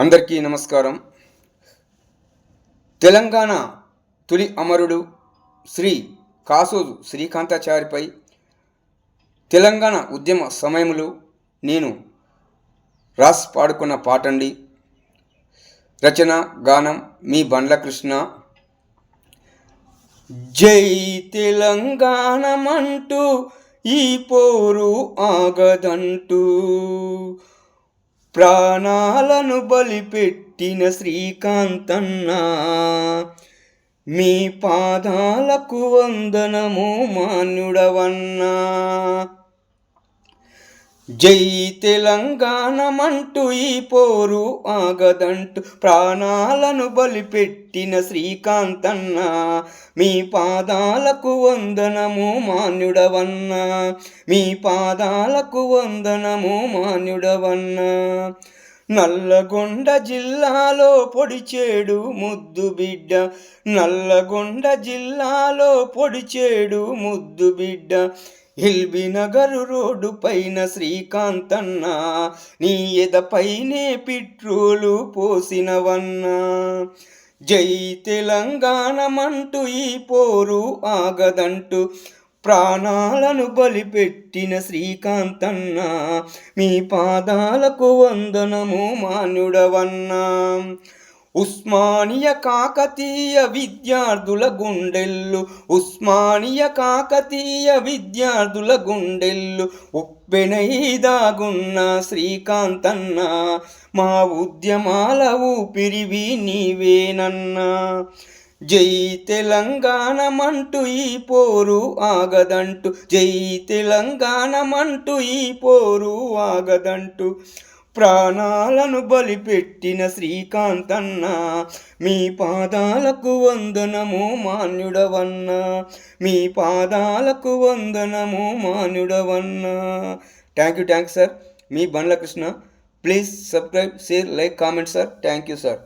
అందరికీ నమస్కారం. తెలంగాణ తొలి అమరుడు శ్రీ కాసోజు శ్రీకాంతాచారిపై తెలంగాణ ఉద్యమ సమయంలో నేను రాసి పాడుకున్న పాటండి. రచన గానం మీ బండ్ల కృష్ణ. జై తెలంగాణమంటూ ఈ పోరు ఆగదంటూ ప్రాణాలను బలిపెట్టిన శ్రీకాంతన్న, మీ పాదాలకు వందనము మాన్యుడవన్నా. జై తెలంగాణమంటూ ఈ పోరు ఆగదంటూ ప్రాణాలను బలిపెట్టిన శ్రీకాంతన్న, మీ పాదాలకు వందనము మాన్యుడవన్నా. మీ పాదాలకు వందనము మాన్యుడవన్నా. నల్లగొండ జిల్లాలో పొడిచేడు ముద్దు బిడ్డ, నల్లగొండ జిల్లాలో పొడిచేడు ముద్దు బిడ్డ, ఎల్బీ నగరు రోడ్డు పైన శ్రీకాంతన్న, నీ ఎదపైనే పెట్రోలు పోసినవన్నా. జై తెలంగాణమంటూ ఈ పోరు ఆగదంటూ ప్రాణాలను బలిపెట్టిన శ్రీకాంతన్న, మీ పాదాలకు వందనము మాన్యుడవన్నా. ఉస్మానియా కాకతీయ విద్యార్థుల గుండెల్లు, ఉస్మానియా కాకతీయ విద్యార్థుల గుండెల్లు ఉప్పెనైదాగున్న శ్రీకాంతన్న, మా ఉద్యమాల ఊపిరివి నీవేనన్నా. జై తెలంగాణమంటూ ఈ పోరు ఆగదంటూ, జై తెలంగాణమంటూ ఈ పోరు ఆగదంటూ ప్రాణాలను బలిపెట్టిన శ్రీకాంతన్న, మీ పాదాలకు వందనము మాన్యుడవన్నా. మీ పాదాలకు వందనము మాన్యుడవన్నా. Thank you sir. మీ Bandla Krishna. Please subscribe, share, like, comment sir. Thank you sir.